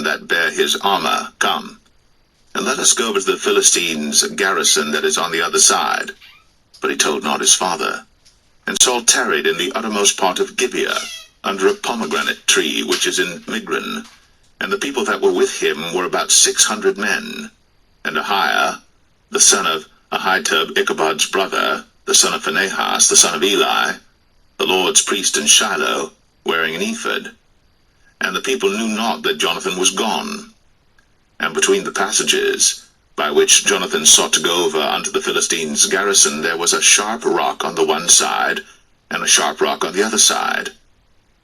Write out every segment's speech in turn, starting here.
men that bear his armor, come, and let us go over to the Philistines' garrison that is on the other side. But he told not his father. And Saul tarried in the uttermost part of Gibeah, under a pomegranate tree which is in Migron. And the people that were with him were about 600 men. And Ahiah, the son of Ahitub, Ichabod's brother, the son of Phinehas, the son of Eli, the Lord's priest in Shiloh, wearing an ephod. And the people knew not that Jonathan was gone. And between the passages, by which Jonathan sought to go over unto the Philistines' garrison, there was a sharp rock on the one side, and a sharp rock on the other side.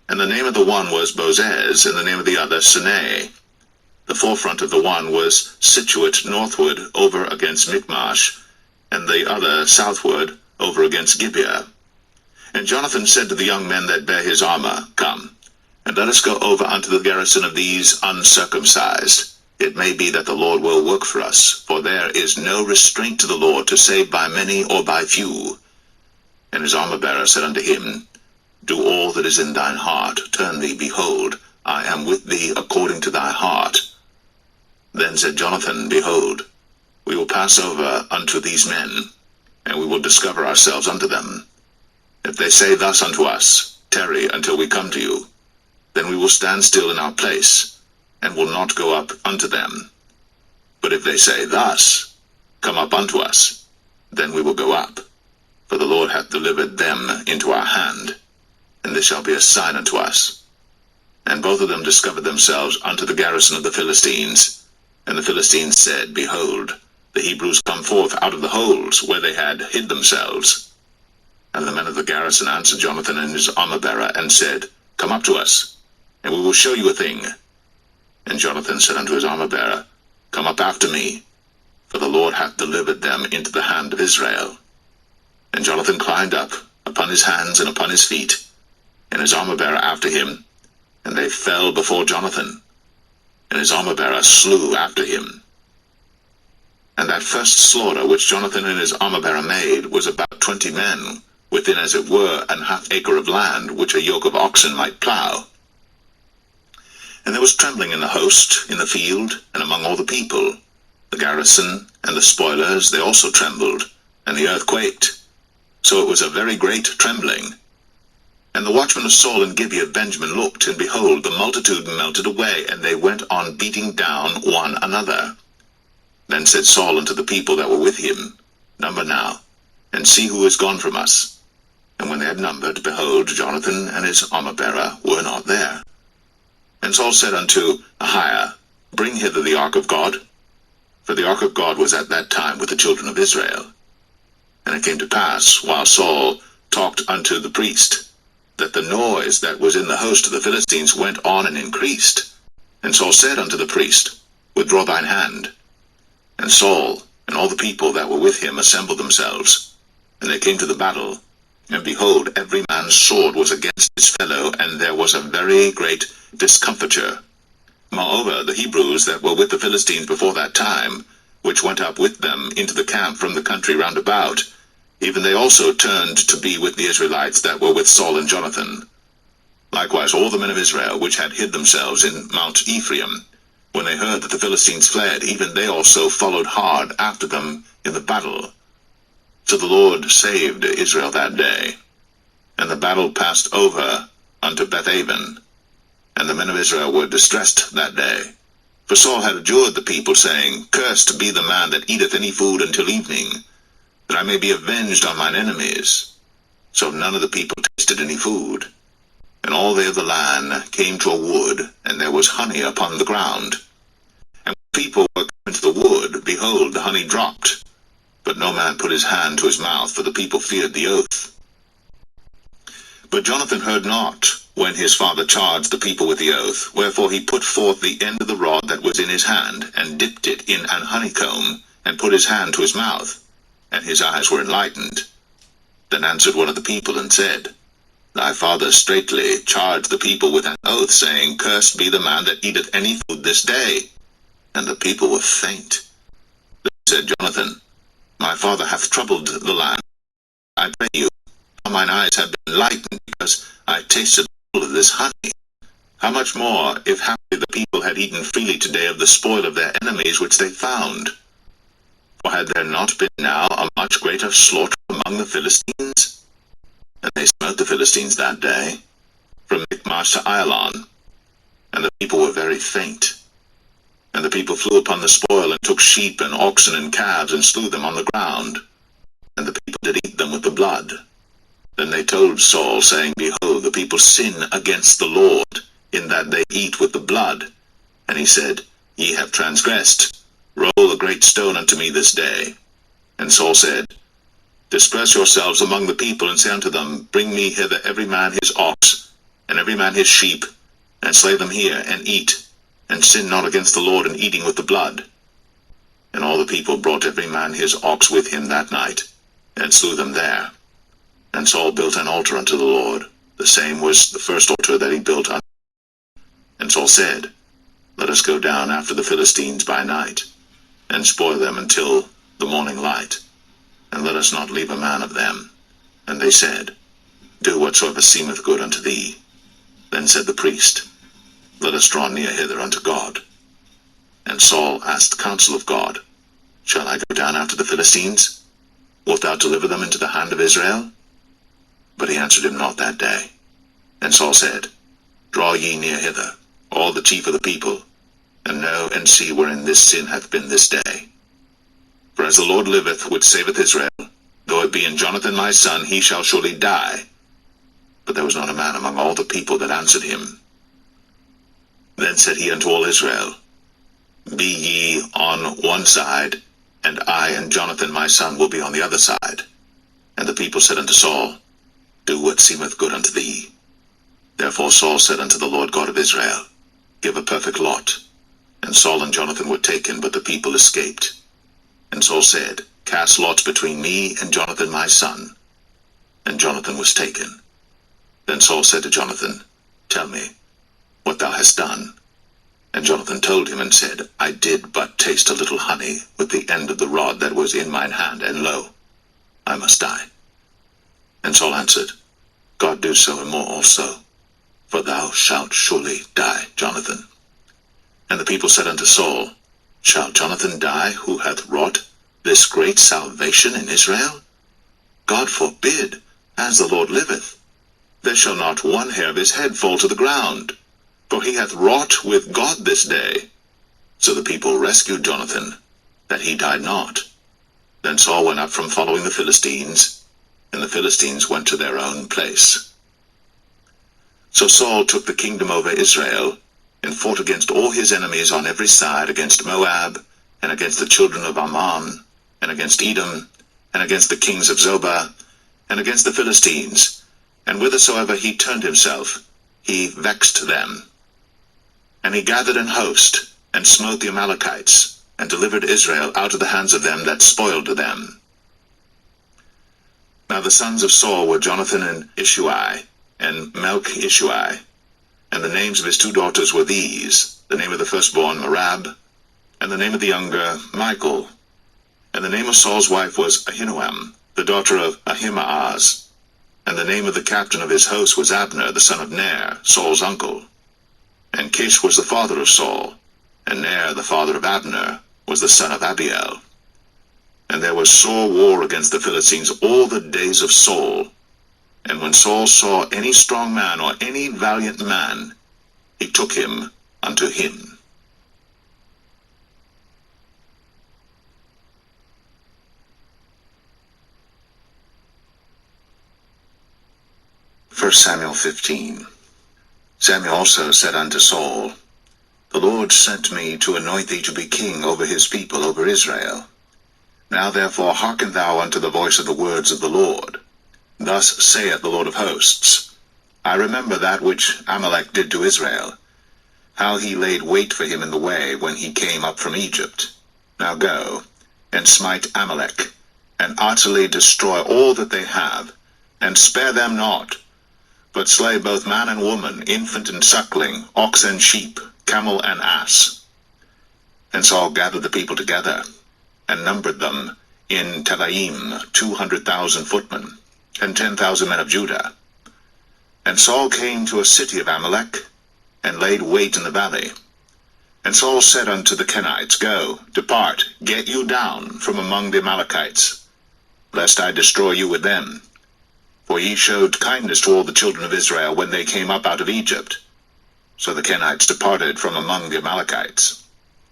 And the name of the one was Bozez, and the name of the other Sinai. The forefront of the one was situate northward over against Michmash, and the other southward over against Gibeah. And Jonathan said to the young men that bear his armor, Come, and let us go over unto the garrison of these uncircumcised. It may be that the Lord will work for us, for there is no restraint to the Lord to save by many or by few. And his armor-bearer said unto him, Do all that is in thine heart, turn thee, behold, I am with thee according to thy heart. Then said Jonathan, Behold, we will pass over unto these men, and we will discover ourselves unto them. If they say thus unto us, Tarry until we come to you, then we will stand still in our place, and will not go up unto them. But if they say thus, Come up unto us, then we will go up. For the Lord hath delivered them into our hand, and this shall be a sign unto us. And both of them discovered themselves unto the garrison of the Philistines. And the Philistines said, Behold, the Hebrews come forth out of the holes where they had hid themselves. And the men of the garrison answered Jonathan and his armor-bearer, and said, Come up to us, and we will show you a thing. And Jonathan said unto his armor-bearer, Come up after me, for the Lord hath delivered them into the hand of Israel. And Jonathan climbed up upon his hands and upon his feet, and his armor-bearer after him, and they fell before Jonathan, and his armor-bearer slew after him. And that first slaughter which Jonathan and his armor-bearer made was about 20 men, within as it were an half acre of land, which a yoke of oxen might plow. And there was trembling in the host, in the field, and among all the people. The garrison and the spoilers, they also trembled, and the earth quaked. So it was a very great trembling. And the watchmen of Saul and Gibeah of Benjamin looked, and behold, the multitude melted away, and they went on beating down one another. Then said Saul unto the people that were with him, Number now, and see who is gone from us. And when they had numbered, behold, Jonathan and his armor-bearer were not there. And Saul said unto Ahiah, Bring hither the ark of God. For the ark of God was at that time with the children of Israel. And it came to pass, while Saul talked unto the priest, that the noise that was in the host of the Philistines went on and increased. And Saul said unto the priest, Withdraw thine hand. And Saul and all the people that were with him assembled themselves. And they came to the battle. And behold, every man's sword was against his fellow, and there was a very great discomfiture. Moreover, the Hebrews that were with the Philistines before that time, which went up with them into the camp from the country round about, even they also turned to be with the Israelites that were with Saul and Jonathan. Likewise all the men of Israel, which had hid themselves in Mount Ephraim, when they heard that the Philistines fled, even they also followed hard after them in the battle. So the Lord saved Israel that day. And the battle passed over unto Bethaven. And the men of Israel were distressed that day. For Saul had adjured the people, saying, Cursed be the man that eateth any food until evening, that I may be avenged on mine enemies. So none of the people tasted any food. And all they of the land came to a wood, and there was honey upon the ground. And when the people were come into the wood, behold, the honey dropped. But no man put his hand to his mouth, for the people feared the oath. But Jonathan heard not, when his father charged the people with the oath. Wherefore he put forth the end of the rod that was in his hand, and dipped it in an honeycomb, and put his hand to his mouth, and his eyes were enlightened. Then answered one of the people, and said, Thy father straitly charged the people with an oath, saying, Cursed be the man that eateth any food this day. And the people were faint. Then said Jonathan, My father hath troubled the land. I pray you, now mine eyes have been enlightened, because I tasted all of this honey. How much more, if happily the people had eaten freely today of the spoil of their enemies which they found? For had there not been now a much greater slaughter among the Philistines? And they smote the Philistines that day, from Michmash to Ailon, and the people were very faint. And the people flew upon the spoil, and took sheep and oxen and calves, and slew them on the ground. And the people did eat them with the blood. Then they told Saul, saying, Behold, the people sin against the Lord, in that they eat with the blood. And he said, Ye have transgressed. Roll a great stone unto me this day. And Saul said, Disperse yourselves among the people, and say unto them, Bring me hither every man his ox, and every man his sheep, and slay them here, and eat, and sin not against the Lord in eating with the blood. And all the people brought every man his ox with him that night, and slew them there. And Saul built an altar unto the Lord. The same was the first altar that he built unto. And Saul said, Let us go down after the Philistines by night, and spoil them until the morning light, and let us not leave a man of them. And they said, Do whatsoever seemeth good unto thee. Then said the priest, Let us draw near hither unto God. And Saul asked counsel of God, Shall I go down after the Philistines? Wilt thou deliver them into the hand of Israel? But he answered him not that day. And Saul said, Draw ye near hither, all the chief of the people, and know and see wherein this sin hath been this day. For as the Lord liveth, which saveth Israel, though it be in Jonathan my son, he shall surely die. But there was not a man among all the people that answered him. Then said he unto all Israel, Be ye on one side, and I and Jonathan my son will be on the other side. And the people said unto Saul, Do what seemeth good unto thee. Therefore Saul said unto the Lord God of Israel, Give a perfect lot. And Saul and Jonathan were taken, but the people escaped. And Saul said, Cast lots between me and Jonathan my son. And Jonathan was taken. Then Saul said to Jonathan, Tell me what thou hast done. And Jonathan told him and said, I did but taste a little honey with the end of the rod that was in mine hand, and lo, I must die. And Saul answered, God do so and more also, for thou shalt surely die, Jonathan. And the people said unto Saul, Shall Jonathan die, who hath wrought this great salvation in Israel? God forbid, as the Lord liveth. There shall not one hair of his head fall to the ground, for he hath wrought with God this day. So the people rescued Jonathan, that he died not. Then Saul went up from following the Philistines, and the Philistines went to their own place. So Saul took the kingdom over Israel, and fought against all his enemies on every side, against Moab, and against the children of Ammon, and against Edom, and against the kings of Zobah, and against the Philistines. And whithersoever he turned himself, he vexed them. And he gathered an host, and smote the Amalekites, and delivered Israel out of the hands of them that spoiled them. Now the sons of Saul were Jonathan and Ishui, and Melch-Ishui. And the names of his two daughters were these, the name of the firstborn Merab, and the name of the younger Michal. And the name of Saul's wife was Ahinoam, the daughter of Ahimaaz. And the name of the captain of his host was Abner, the son of Ner, Saul's uncle. And Kish was the father of Saul, and Ner, the father of Abner, was the son of Abiel. And there was sore war against the Philistines all the days of Saul. And when Saul saw any strong man or any valiant man, he took him unto him. First Samuel 15. Samuel also said unto Saul, The Lord sent me to anoint thee to be king over his people, over Israel. Now therefore hearken thou unto the voice of the words of the Lord. Thus saith the Lord of hosts, I remember that which Amalek did to Israel, how he laid wait for him in the way when he came up from Egypt. Now go, and smite Amalek, and utterly destroy all that they have, and spare them not, but slay both man and woman, infant and suckling, ox and sheep, camel and ass. And Saul gathered the people together, and numbered them in Telaim 200,000 footmen, and 10,000 men of Judah. And Saul came to a city of Amalek, and laid wait in the valley. And Saul said unto the Kenites, Go, depart, get you down from among the Amalekites, lest I destroy you with them. For ye showed kindness to all the children of Israel when they came up out of Egypt. So the Kenites departed from among the Amalekites.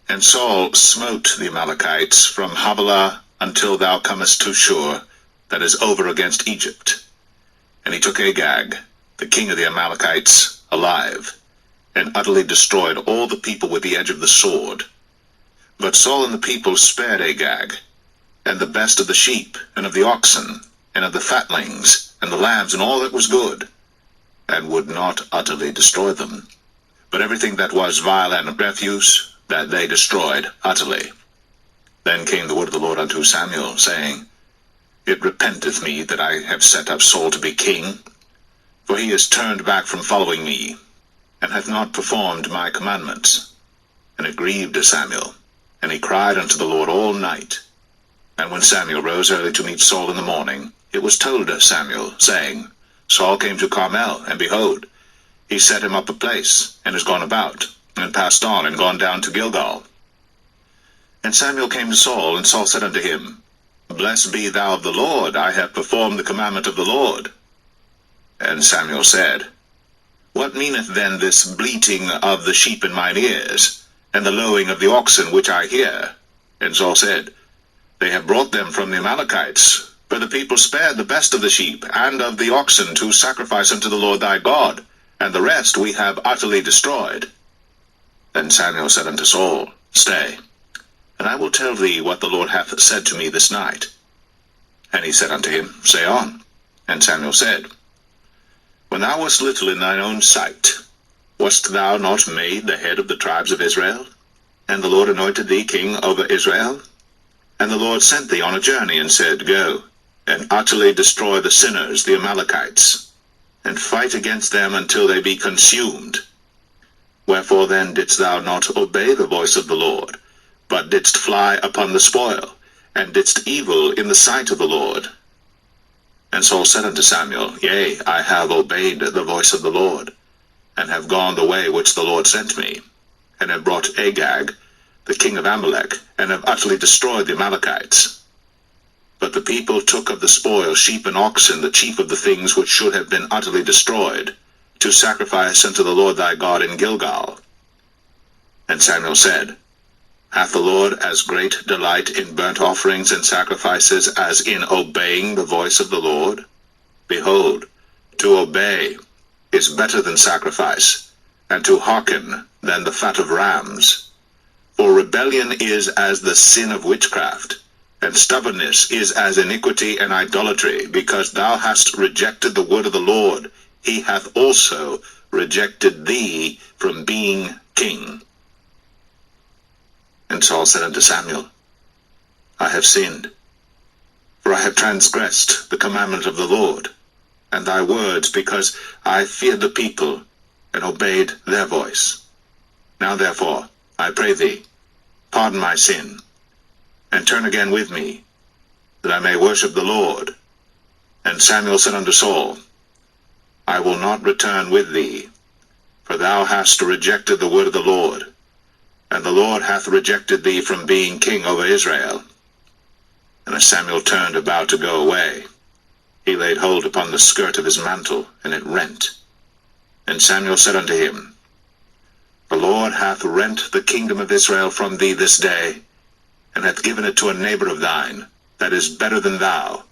And Saul smote the Amalekites from Havilah until thou comest to Shur, that is over against Egypt. And he took Agag, the king of the Amalekites, alive, and utterly destroyed all the people with the edge of the sword. But Saul and the people spared Agag, and the best of the sheep, and of the oxen, and of the fatlings, and the lambs, and all that was good, and would not utterly destroy them. But everything that was vile and refuse, that they destroyed utterly. Then came the word of the Lord unto Samuel, saying, It repenteth me that I have set up Saul to be king, for he is turned back from following me, and hath not performed my commandments. And it grieved Samuel, and he cried unto the Lord all night. And when Samuel rose early to meet Saul in the morning, it was told Samuel, saying, Saul came to Carmel, and behold, he set him up a place, and is gone about, and passed on, and gone down to Gilgal. And Samuel came to Saul, and Saul said unto him, Blessed be thou of the Lord, I have performed the commandment of the Lord. And Samuel said, What meaneth then this bleating of the sheep in mine ears, and the lowing of the oxen which I hear? And Saul said, They have brought them from the Amalekites, for the people spared the best of the sheep and of the oxen to sacrifice unto the Lord thy God, and the rest we have utterly destroyed. Then Samuel said unto Saul, Stay, and I will tell thee what the Lord hath said to me this night. And he said unto him, Say on. And Samuel said, When thou wast little in thine own sight, wast thou not made the head of the tribes of Israel? And the Lord anointed thee king over Israel? And the Lord sent thee on a journey, and said, Go, and utterly destroy the sinners, the Amalekites, and fight against them until they be consumed. Wherefore then didst thou not obey the voice of the Lord, but didst fly upon the spoil, and didst evil in the sight of the Lord? And Saul said unto Samuel, Yea, I have obeyed the voice of the Lord, and have gone the way which the Lord sent me, and have brought Agag, the king of Amalek, and have utterly destroyed the Amalekites. But the people took of the spoil sheep and oxen, the chief of the things which should have been utterly destroyed, to sacrifice unto the Lord thy God in Gilgal. And Samuel said, Hath the Lord as great delight in burnt offerings and sacrifices as in obeying the voice of the Lord? Behold, to obey is better than sacrifice, and to hearken than the fat of rams. For rebellion is as the sin of witchcraft, and stubbornness is as iniquity and idolatry. Because thou hast rejected the word of the Lord, he hath also rejected thee from being king. And Saul said unto Samuel, I have sinned, for I have transgressed the commandment of the Lord, and thy words, because I feared the people, and obeyed their voice. Now therefore, I pray thee, pardon my sin, and turn again with me, that I may worship the Lord. And Samuel said unto Saul, I will not return with thee, for thou hast rejected the word of the Lord, and the Lord hath rejected thee from being king over Israel. And as Samuel turned about to go away, he laid hold upon the skirt of his mantle, and it rent. And Samuel said unto him, The Lord hath rent the kingdom of Israel from thee this day, and hath given it to a neighbor of thine, that is better than thou.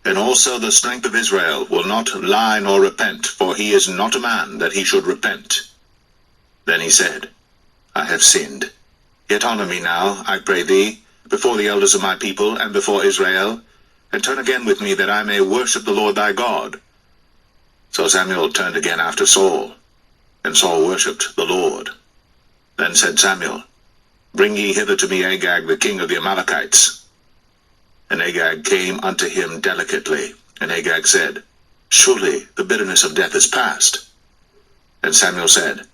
And also the strength of Israel will not lie nor repent, for he is not a man that he should repent. Then he said, I have sinned. Yet honor me now, I pray thee, before the elders of my people, and before Israel, and turn again with me, that I may worship the Lord thy God. So Samuel turned again after Saul, and Saul worshipped the Lord. Then said Samuel, Bring ye hither to me Agag, the king of the Amalekites. And Agag came unto him delicately. And Agag said, Surely the bitterness of death is past. And Samuel said,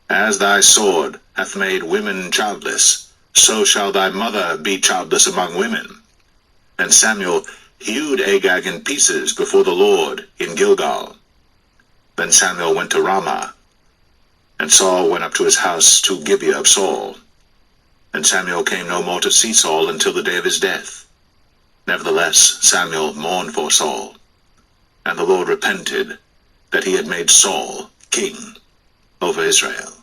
As thy sword hath made women childless, so shall thy mother be childless among women. And Samuel hewed Agag in pieces before the Lord in Gilgal. Then Samuel went to Ramah. And Saul went up to his house to Gibeah of Saul. And Samuel came no more to see Saul until the day of his death. Nevertheless Samuel mourned for Saul, and the Lord repented that he had made Saul king over Israel.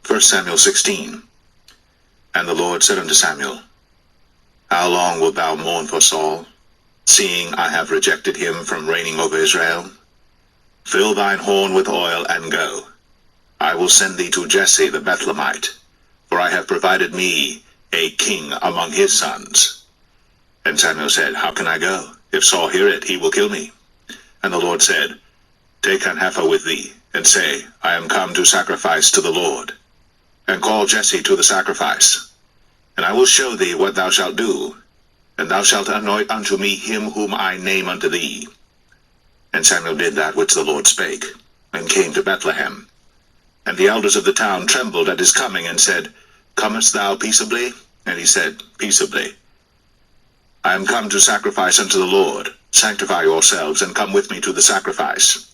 First Samuel 16. And the Lord said unto Samuel, How long wilt thou mourn for Saul, seeing I have rejected him from reigning over Israel? Fill thine horn with oil, and go. I will send thee to Jesse the Bethlehemite, for I have provided me a king among his sons. And Samuel said, How can I go? If Saul hear it, he will kill me. And the Lord said, Take an heifer with thee, and say, I am come to sacrifice to the Lord. And call Jesse to the sacrifice. And I will show thee what thou shalt do, and thou shalt anoint unto me him whom I name unto thee. And Samuel did that which the Lord spake, and came to Bethlehem. And the elders of the town trembled at his coming, and said, Comest thou peaceably? And he said, Peaceably. I am come to sacrifice unto the Lord. Sanctify yourselves, and come with me to the sacrifice.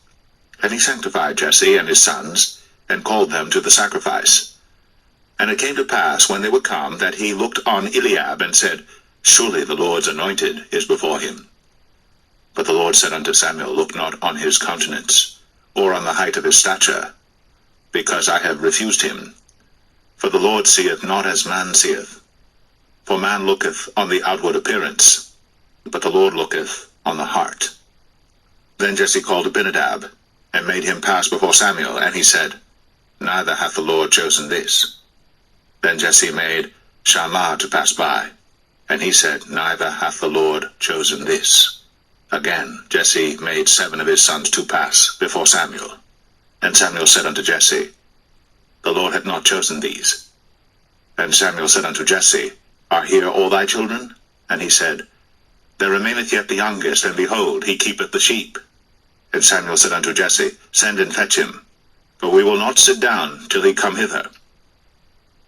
And he sanctified Jesse and his sons, and called them to the sacrifice. And it came to pass, when they were come, that he looked on Eliab, and said, Surely the Lord's anointed is before him. But the Lord said unto Samuel, Look not on his countenance, or on the height of his stature, because I have refused him. For the Lord seeth not as man seeth. For man looketh on the outward appearance, but the Lord looketh on the heart. Then Jesse called Abinadab, and made him pass before Samuel, and he said, Neither hath the Lord chosen this. Then Jesse made Shammah to pass by, and he said, Neither hath the Lord chosen this. Again Jesse made 7 of his sons to pass before Samuel. And Samuel said unto Jesse, The Lord hath not chosen these. And Samuel said unto Jesse, Are here all thy children? And he said, There remaineth yet the youngest, and behold, he keepeth the sheep. And Samuel said unto Jesse, Send and fetch him, for we will not sit down till he come hither.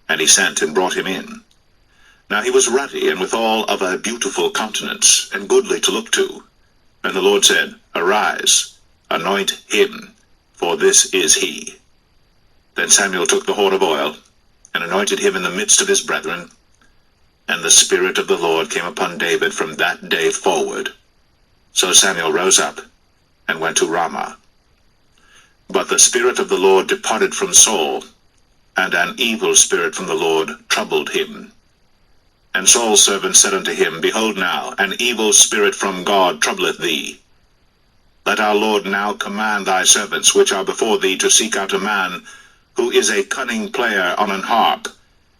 And he sent and brought him in. Now he was ruddy, and withal of a beautiful countenance, and goodly to look to. And the Lord said, Arise, anoint him, for this is he. Then Samuel took the horn of oil, and anointed him in the midst of his brethren. And the Spirit of the Lord came upon David from that day forward. So Samuel rose up, and went to Ramah. But the Spirit of the Lord departed from Saul, and an evil spirit from the Lord troubled him. And Saul's servant said unto him, Behold now, an evil spirit from God troubleth thee. Let our Lord now command thy servants, which are before thee, to seek out a man, who is a cunning player on an harp.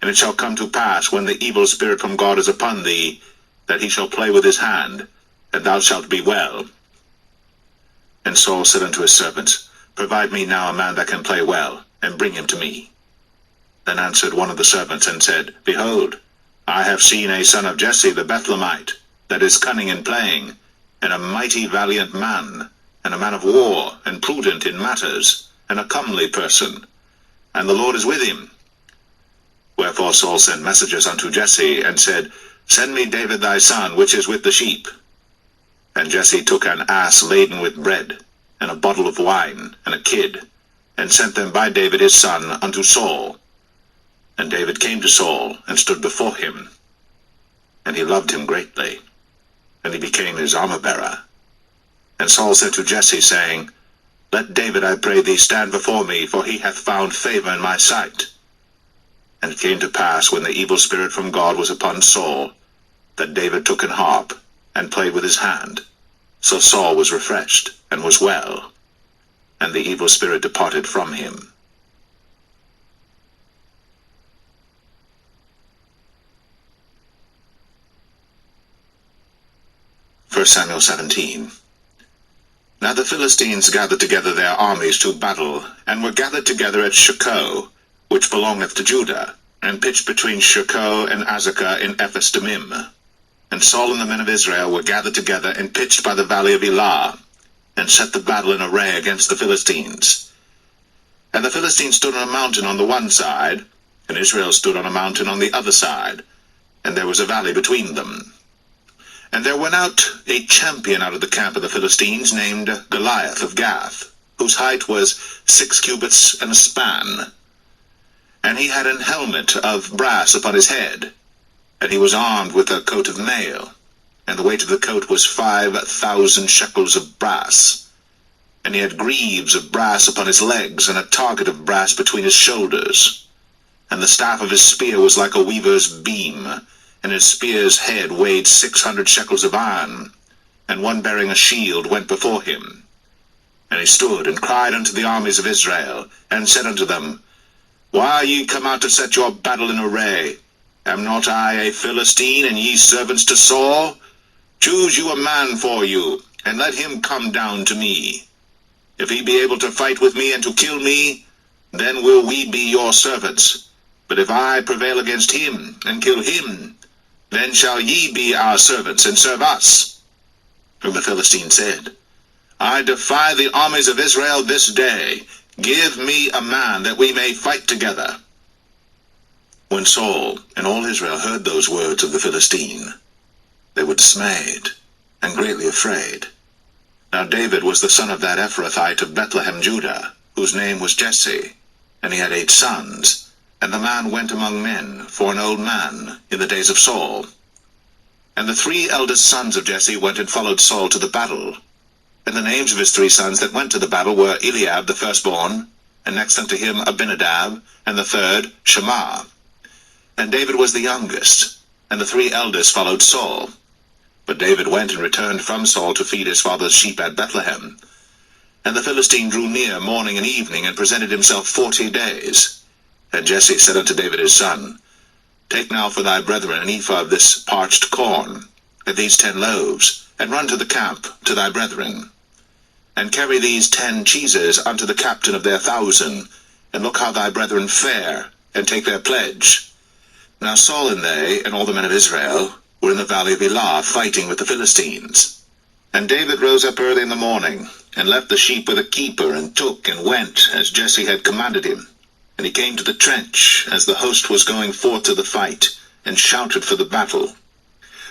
And it shall come to pass, when the evil spirit from God is upon thee, that he shall play with his hand, and thou shalt be well. And Saul said unto his servants, Provide me now a man that can play well, and bring him to me. Then answered one of the servants, and said, Behold, I have seen a son of Jesse the Bethlehemite, that is cunning in playing, and a mighty valiant man, and a man of war, and prudent in matters, and a comely person, and the Lord is with him. Wherefore Saul sent messengers unto Jesse, and said, Send me David thy son, which is with the sheep. And Jesse took an ass laden with bread, and a bottle of wine, and a kid, and sent them by David his son unto Saul. And David came to Saul, and stood before him. And he loved him greatly, and he became his armor-bearer. And Saul said to Jesse, saying, Let David, I pray thee, stand before me, for he hath found favor in my sight. And it came to pass, when the evil spirit from God was upon Saul, that David took an harp, and played with his hand. So Saul was refreshed, and was well, and the evil spirit departed from him. First Samuel 17. Now the Philistines gathered together their armies to battle, and were gathered together at Shochoh, which belongeth to Judah, and pitched between Shochoh and Azekah in Ephes-dammim. And Saul and the men of Israel were gathered together, and pitched by the valley of Elah, and set the battle in array against the Philistines. And the Philistines stood on a mountain on the one side, and Israel stood on a mountain on the other side. and there was a valley between them. And there went out a champion out of the camp of the Philistines, named Goliath of Gath, whose height was 6 cubits and a span. And he had an helmet of brass upon his head, and he was armed with a coat of mail, and the weight of the coat was 5,000 shekels of brass. And he had greaves of brass upon his legs, and a target of brass between his shoulders. And the staff of his spear was like a weaver's beam, and his spear's head weighed 600 shekels of iron, and one bearing a shield went before him. And he stood and cried unto the armies of Israel, and said unto them, Why are ye come out to set your battle in array? Am not I a Philistine, and ye servants to Saul? Choose you a man for you, and let him come down to me. If he be able to fight with me and to kill me, then will we be your servants. But if I prevail against him, and kill him, then shall ye be our servants, and serve us. Whom the Philistine said, I defy the armies of Israel this day. Give me a man, that we may fight together. When Saul and all Israel heard those words of the Philistine, they were dismayed, and greatly afraid. Now David was the son of that Ephrathite of Bethlehem, Judah, whose name was Jesse, and he had 8 sons. And the man went among men for an old man in the days of Saul. And the 3 eldest sons of Jesse went and followed Saul to the battle. And the names of his 3 sons that went to the battle were Eliab the firstborn, and next unto him Abinadab, and the third Shammah. And David was the youngest, and the 3 eldest followed Saul. But David went and returned from Saul to feed his father's sheep at Bethlehem. And the Philistine drew near morning and evening, and presented himself 40 days. And Jesse said unto David his son, Take now for thy brethren an ephah of this parched corn, and these 10 loaves, and run to the camp to thy brethren. And carry these 10 cheeses unto the captain of their 1,000, and look how thy brethren fare, and take their pledge. Now Saul and they, and all the men of Israel, were in the valley of Elah, fighting with the Philistines. And David rose up early in the morning, and left the sheep with a keeper, and took and went, as Jesse had commanded him. And he came to the trench, as the host was going forth to the fight, and shouted for the battle.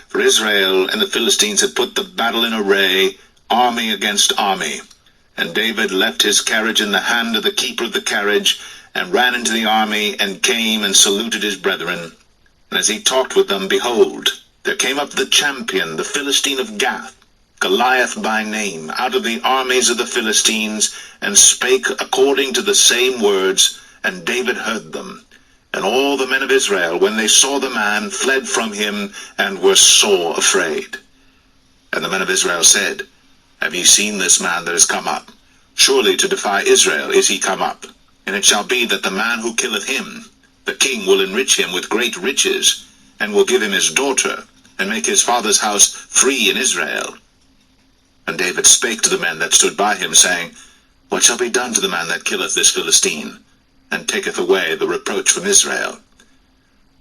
For Israel and the Philistines had put the battle in array, army against army. And David left his carriage in the hand of the keeper of the carriage, and ran into the army, and came and saluted his brethren. And as he talked with them, behold, there came up the champion, the Philistine of Gath, Goliath by name, out of the armies of the Philistines, and spake according to the same words, and David heard them. And all the men of Israel, when they saw the man, fled from him, and were sore afraid. And the men of Israel said, Have ye seen this man that is come up? Surely to defy Israel is he come up. And it shall be that the man who killeth him, the king will enrich him with great riches, and will give him his daughter, and make his father's house free in Israel. And David spake to the men that stood by him, saying, What shall be done to the man that killeth this Philistine, and taketh away the reproach from Israel?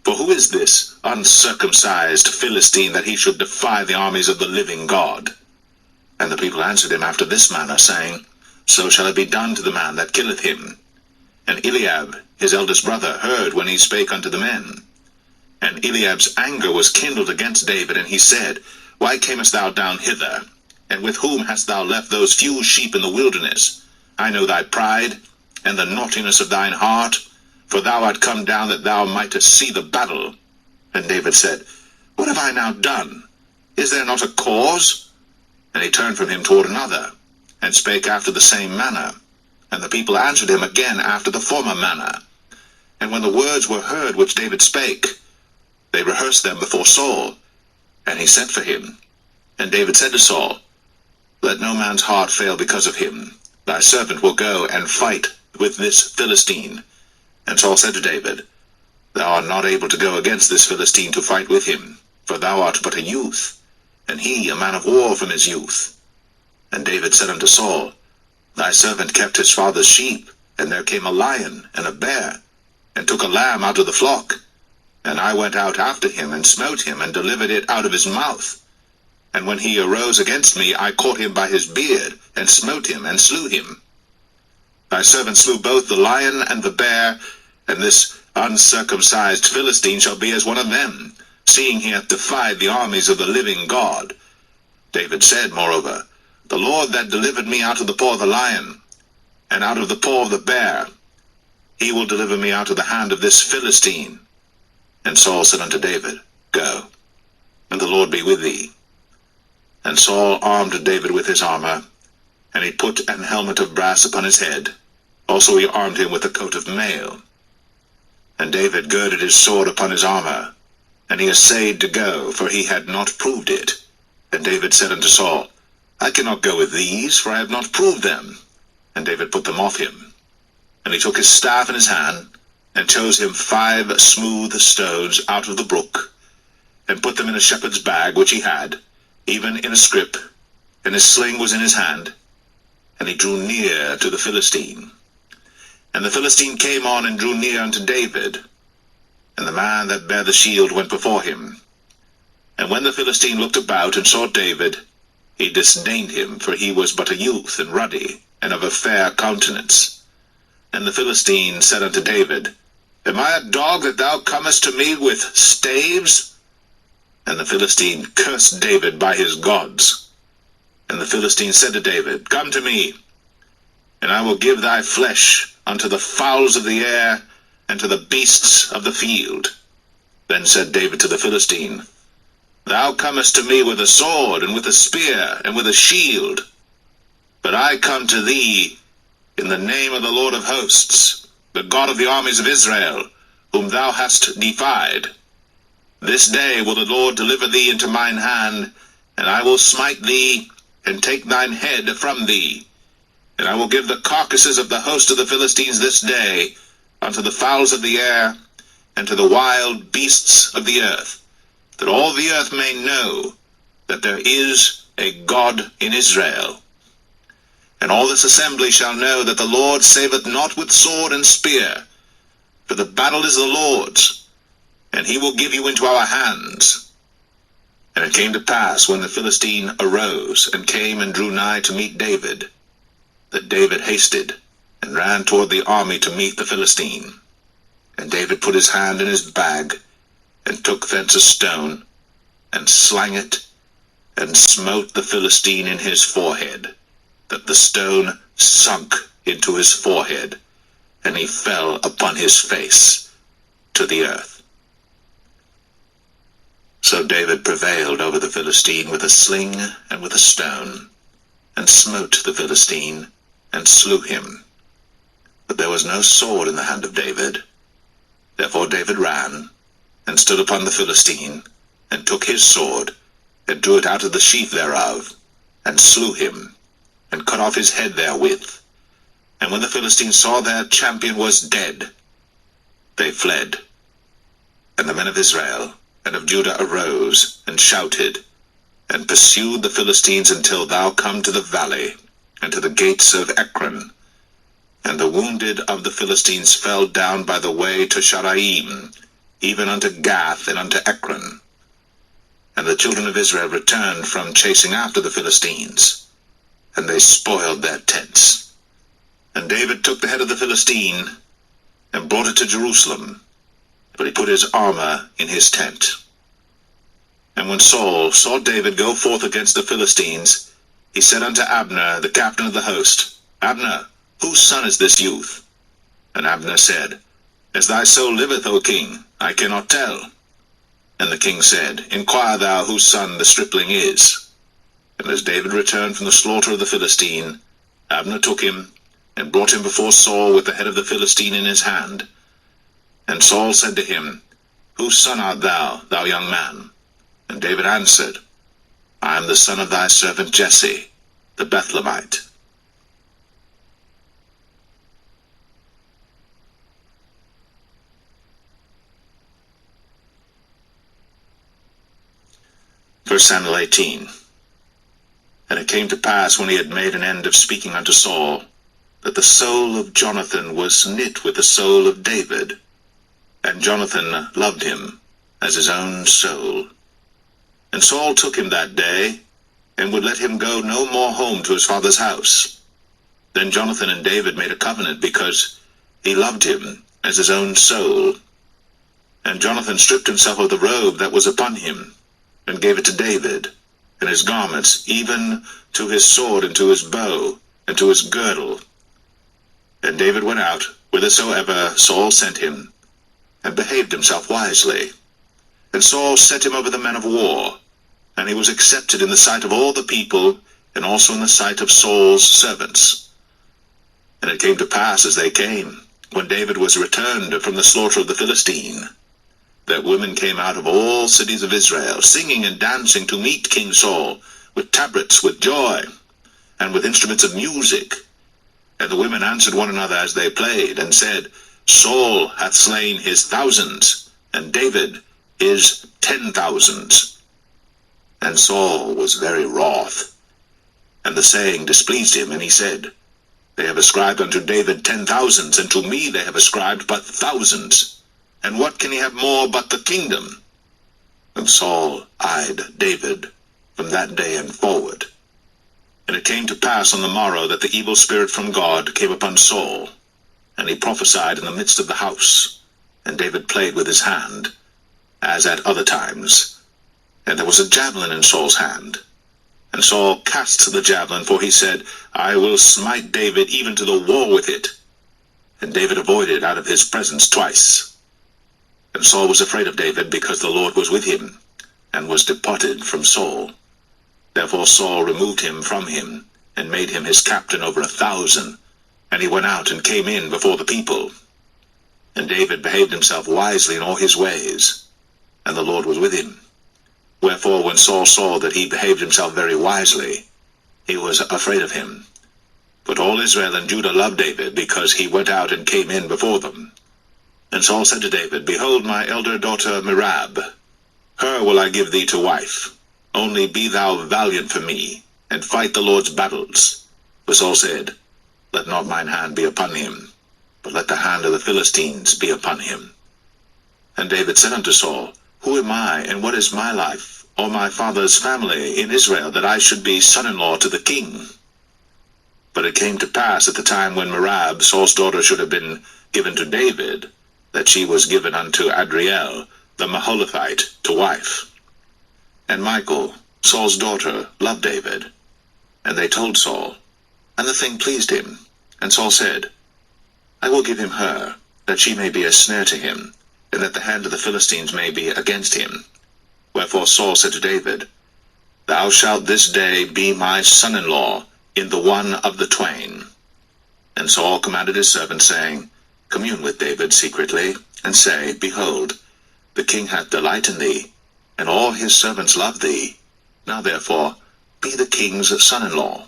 For who is this uncircumcised Philistine, that he should defy the armies of the living God? And the people answered him after this manner, saying, So shall it be done to the man that killeth him. And Eliab, his eldest brother, heard when he spake unto the men. And Eliab's anger was kindled against David, and he said, Why camest thou down hither? And with whom hast thou left those few sheep in the wilderness? I know thy pride, and the naughtiness of thine heart, for thou art come down that thou mightest see the battle. And David said, What have I now done? Is there not a cause? And he turned from him toward another, and spake after the same manner. And the people answered him again after the former manner. And when the words were heard which David spake, they rehearsed them before Saul. And he sent for him. And David said to Saul, Let no man's heart fail because of him. Thy servant will go and fight with this Philistine. And Saul said to David, Thou art not able to go against this Philistine to fight with him, for thou art but a youth, and he a man of war from his youth. And David said unto Saul, Thy servant kept his father's sheep, and there came a lion and a bear, and took a lamb out of the flock. And I went out after him, and smote him, and delivered it out of his mouth. And when he arose against me, I caught him by his beard, and smote him, and slew him. Thy servant slew both the lion and the bear, and this uncircumcised Philistine shall be as one of them, seeing he hath defied the armies of the living God. David said, moreover, The Lord that delivered me out of the paw of the lion, and out of the paw of the bear, he will deliver me out of the hand of this Philistine. And Saul said unto David, Go, and the Lord be with thee. And Saul armed David with his armor, and he put an helmet of brass upon his head. Also he armed him with a coat of mail. And David girded his sword upon his armor, and he essayed to go, for he had not proved it. And David said unto Saul, I cannot go with these, for I have not proved them. And David put them off him. And he took his staff in his hand, and chose him 5 smooth stones out of the brook, and put them in a shepherd's bag which he had, even in a scrip, and his sling was in his hand. And he drew near to the Philistine. And the Philistine came on and drew near unto David, and the man that bare the shield went before him. And when the Philistine looked about and saw David, he disdained him, for he was but a youth, and ruddy, and of a fair countenance. And the Philistine said unto David, Am I a dog that thou comest to me with staves? And the Philistine cursed David by his gods. And the Philistine said to David, Come to me, and I will give thy flesh unto the fowls of the air, and to the beasts of the field. Then said David to the Philistine, Thou comest to me with a sword, and with a spear, and with a shield. But I come to thee in the name of the Lord of hosts, the God of the armies of Israel, whom thou hast defied. This day will the Lord deliver thee into mine hand, and I will smite thee, and take thine head from thee. And I will give the carcasses of the host of the Philistines this day unto the fowls of the air, and to the wild beasts of the earth, that all the earth may know that there is a God in Israel. And all this assembly shall know that the Lord saveth not with sword and spear, for the battle is the Lord's, and he will give you into our hands. And it came to pass, when the Philistine arose, and came and drew nigh to meet David, that David hasted, and ran toward the army to meet the Philistine. And David put his hand in his bag, and took thence a stone, and slang it, and smote the Philistine in his forehead, that the stone sunk into his forehead, and he fell upon his face to the earth. So David prevailed over the Philistine with a sling and with a stone, and smote the Philistine, and slew him. But there was no sword in the hand of David. Therefore David ran, and stood upon the Philistine, and took his sword, and drew it out of the sheath thereof, and slew him, and cut off his head therewith. And when the Philistines saw their champion was dead, they fled. And the men of Israel and of Judah arose, and shouted, and pursued the Philistines until thou come to the valley, and to the gates of Ekron. And the wounded of the Philistines fell down by the way to Sharaim, even unto Gath and unto Ekron. And the children of Israel returned from chasing after the Philistines, and they spoiled their tents. And David took the head of the Philistine, and brought it to Jerusalem, but he put his armor in his tent. And when Saul saw David go forth against the Philistines, he said unto Abner, the captain of the host, Abner, whose son is this youth? And Abner said, As thy soul liveth, O king, I cannot tell. And the king said, Inquire thou whose son the stripling is. And as David returned from the slaughter of the Philistine, Abner took him, and brought him before Saul with the head of the Philistine in his hand. And Saul said to him, Whose son art thou, thou young man? And David answered, I am the son of thy servant Jesse, the Bethlehemite. First Samuel 18. And it came to pass, when he had made an end of speaking unto Saul, that the soul of Jonathan was knit with the soul of David, and Jonathan loved him as his own soul. And Saul took him that day, and would let him go no more home to his father's house. Then Jonathan and David made a covenant, because he loved him as his own soul. And Jonathan stripped himself of the robe that was upon him, and gave it to David, and his garments, even to his sword, and to his bow, and to his girdle. And David went out whithersoever Saul sent him, and behaved himself wisely. And Saul set him over the men of war, and he was accepted in the sight of all the people, and also in the sight of Saul's servants. And it came to pass, as they came, when David was returned from the slaughter of the Philistine, that women came out of all cities of Israel, singing and dancing to meet King Saul, with tabrets, with joy, and with instruments of music. And the women answered one another as they played, and said, Saul hath slain his thousands, and David his 10,000s. And Saul was very wroth, and the saying displeased him, and he said, They have ascribed unto David 10,000s, and to me they have ascribed but thousands. And what can he have more but the kingdom? And Saul eyed David from that day and forward. And it came to pass on the morrow that the evil spirit from God came upon Saul, and he prophesied in the midst of the house. And David played with his hand, as at other times. And there was a javelin in Saul's hand. And Saul cast the javelin, for he said, I will smite David even to the wall with it. And David avoided out of his presence twice. And Saul was afraid of David, because the Lord was with him, and was departed from Saul. Therefore Saul removed him from him, and made him his captain over 1,000. And he went out and came in before the people. And David behaved himself wisely in all his ways, and the Lord was with him. Wherefore when Saul saw that he behaved himself very wisely, he was afraid of him. But all Israel and Judah loved David, because he went out and came in before them. And Saul said to David, Behold my elder daughter Merab, her will I give thee to wife. Only be thou valiant for me, and fight the Lord's battles. For Saul said, Let not mine hand be upon him, but let the hand of the Philistines be upon him. And David said unto Saul, Who am I, and what is my life, or my father's family in Israel, that I should be son-in-law to the king? But it came to pass at the time when Merab, Saul's daughter, should have been given to David, that she was given unto Adriel, the Maholathite, to wife. And Michal, Saul's daughter, loved David. And they told Saul, and the thing pleased him. And Saul said, I will give him her, that she may be a snare to him, and that the hand of the Philistines may be against him. Wherefore Saul said to David, Thou shalt this day be my son-in-law in the one of the twain. And Saul commanded his servants, saying, Commune with David secretly, and say, Behold, the king hath delight in thee, and all his servants love thee. Now therefore be the king's son-in-law.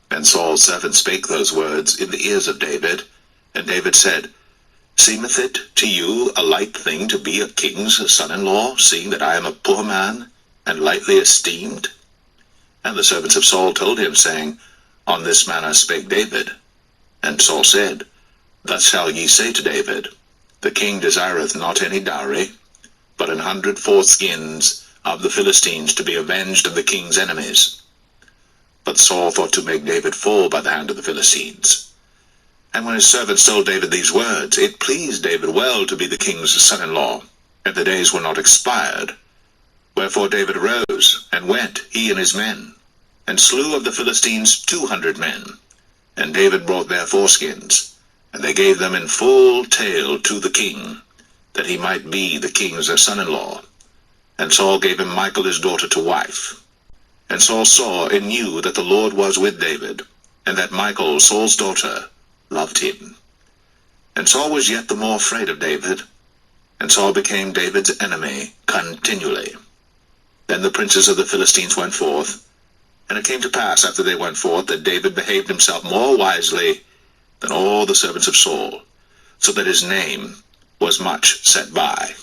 And Saul's servants spake those words in the ears of David. And David said, Seemeth it to you a light thing to be a king's son-in-law, seeing that I am a poor man, and lightly esteemed? And the servants of Saul told him, saying, On this manner spake David. And Saul said, Thus shall ye say to David, The king desireth not any dowry, but 100 foreskins of the Philistines to be avenged of the king's enemies. But Saul thought to make David fall by the hand of the Philistines. And when his servants told David these words, it pleased David well to be the king's son-in-law, and the days were not expired. Wherefore David arose, and went, he and his men, and slew of the Philistines 200 men. And David brought their foreskins, and they gave them in full tale to the king, that he might be the king's son-in-law. And Saul gave him Michal his daughter to wife. And Saul saw and knew that the Lord was with David, and that Michal, Saul's daughter, loved him. And Saul was yet the more afraid of David, and Saul became David's enemy continually. Then the princes of the Philistines went forth, and it came to pass after they went forth that David behaved himself more wisely than all the servants of Saul, so that his name was much set by.